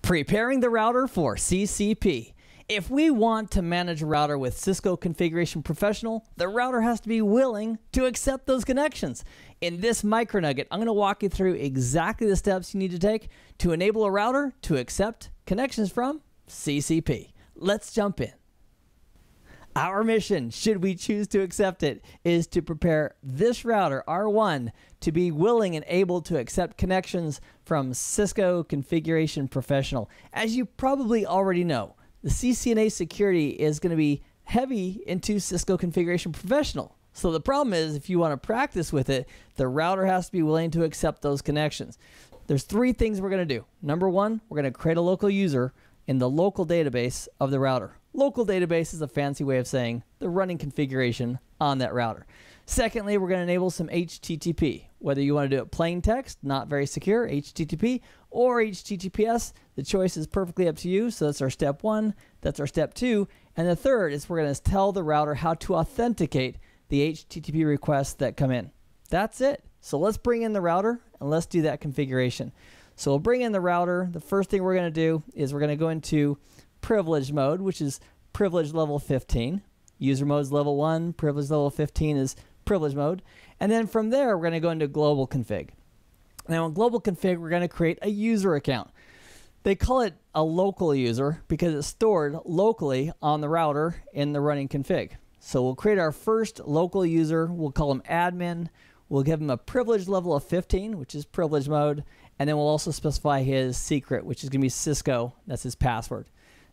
Preparing the router for CCP. If we want to manage a router with Cisco Configuration Professional, the router has to be willing to accept those connections. In this MicroNugget, I'm going to walk you through exactly the steps you need to take to enable a router to accept connections from CCP. Let's jump in. Our mission, should we choose to accept it, is to prepare this router, R1, to be willing and able to accept connections from Cisco Configuration Professional. As you probably already know, the CCNA security is going to be heavy into Cisco Configuration Professional. So the problem is, if you want to practice with it, the router has to be willing to accept those connections. There's three things we're going to do. Number one, we're going to create a local user in the local database of the router. Local database is a fancy way of saying the running configuration on that router. Secondly, we're going to enable some HTTP. Whether you want to do it plain text, not very secure, HTTP, or HTTPS, the choice is perfectly up to you. So that's our step one, that's our step two. And the third is we're going to tell the router how to authenticate the HTTP requests that come in. That's it. So let's bring in the router and let's do that configuration. So we'll bring in the router. The first thing we're going to do is we're going to go into privilege mode, which is privilege level 15. User mode is level 1. Privilege level 15 is privilege mode. And then from there, we're going to go into global config. Now in global config, we're going to create a user account. They call it a local user because it's stored locally on the router in the running config. So we'll create our first local user. We'll call him admin. We'll give him a privilege level of 15, which is privilege mode. And then we'll also specify his secret, which is going to be Cisco. That's his password.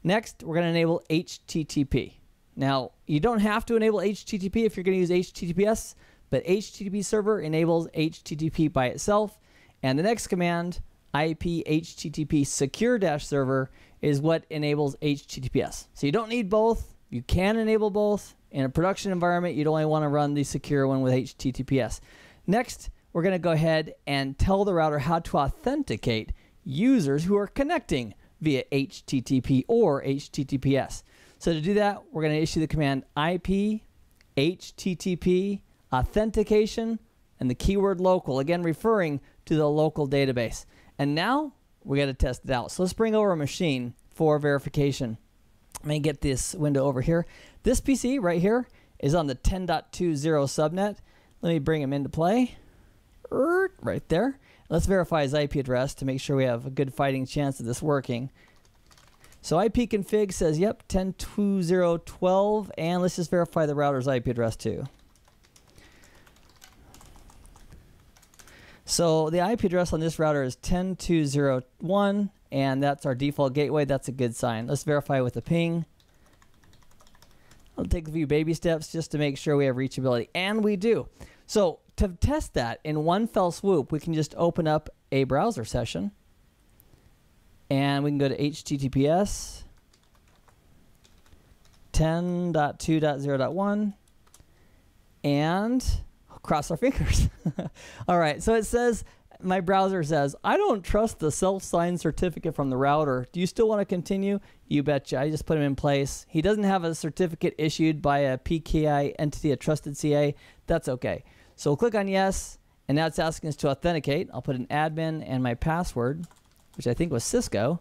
Next, we're going to enable HTTP. Now, you don't have to enable HTTP if you're going to use HTTPS, but HTTP server enables HTTP by itself. And the next command, IP HTTP secure-server, is what enables HTTPS. So you don't need both. You can enable both. In a production environment, you'd only want to run the secure one with HTTPS. Next, we're going to go ahead and tell the router how to authenticate users who are connecting via HTTP or HTTPS. So to do that, we're going to issue the command IP HTTP authentication and the keyword local, again referring to the local database. And now we got to test it out. So let's bring over a machine for verification. Let me get this window over here. This PC right here is on the 10.20 subnet. Let me bring him into play. Right there. Let's verify his IP address to make sure we have a good fighting chance of this working. So IP config says, yep, 10.20.12, and let's just verify the router's IP address too. So the IP address on this router is 10.201, and that's our default gateway. That's a good sign. Let's verify with the ping. I'll take a few baby steps just to make sure we have reachability, and we do. So to test that in one fell swoop, we can just open up a browser session. And we can go to HTTPS 10.2.0.1 and cross our fingers. All right, so it says, my browser says, I don't trust the self-signed certificate from the router. Do you still want to continue? You betcha. I just put him in place. He doesn't have a certificate issued by a PKI entity, a trusted CA. That's okay. So we'll click on yes, and now it's asking us to authenticate. I'll put an admin and my password, which I think was Cisco.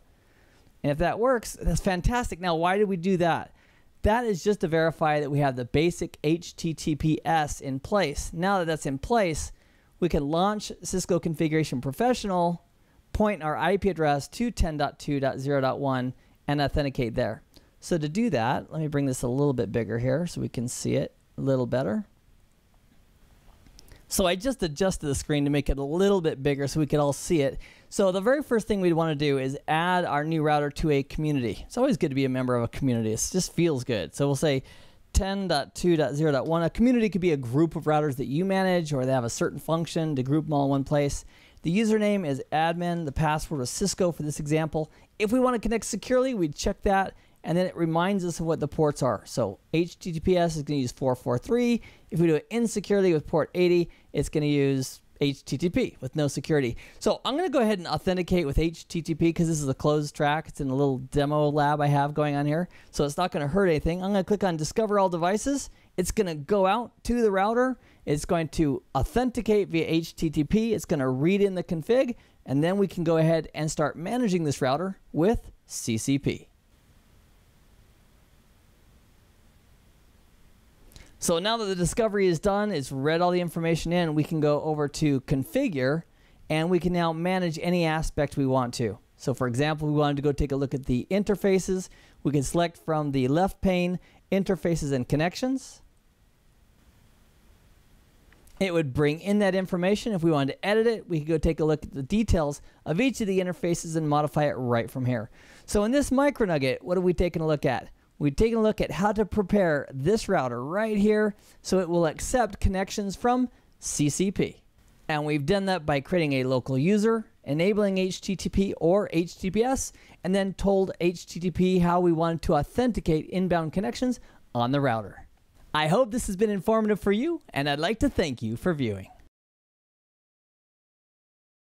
And if that works, that's fantastic. Now, why did we do that? That is just to verify that we have the basic HTTPS in place. Now that that's in place, we can launch Cisco Configuration Professional, point our IP address to 10.2.0.1, and authenticate there. So to do that, let me bring this a little bit bigger here so we can see it a little better. So I just adjusted the screen to make it a little bit bigger so we could all see it. So the very first thing we'd want to do is add our new router to a community. It's always good to be a member of a community. It just feels good. So we'll say 10.2.0.1. A community could be a group of routers that you manage, or they have a certain function to group them all in one place. The username is admin. The password is Cisco for this example. If we want to connect securely, we'd check that. And then it reminds us of what the ports are. So HTTPS is going to use 443. If we do it insecurely with port 80, it's going to use HTTP with no security. So I'm going to go ahead and authenticate with HTTP because this is a closed track. It's in a little demo lab I have going on here. So it's not going to hurt anything. I'm going to click on Discover All Devices. It's going to go out to the router. It's going to authenticate via HTTP. It's going to read in the config. and then we can go ahead and start managing this router with CCP. So now that the discovery is done, it's read all the information in, we can go over to Configure, and we can now manage any aspect we want to. So for example, we wanted to go take a look at the interfaces. We can select from the left pane, Interfaces and Connections. It would bring in that information. If we wanted to edit it, we could go take a look at the details of each of the interfaces and modify it right from here. So in this MicroNugget, what are we taking a look at? We're taking a look at how to prepare this router right here so it will accept connections from CCP. And we've done that by creating a local user, enabling HTTP or HTTPS, and then told HTTP how we wanted to authenticate inbound connections on the router. I hope this has been informative for you, and I'd like to thank you for viewing.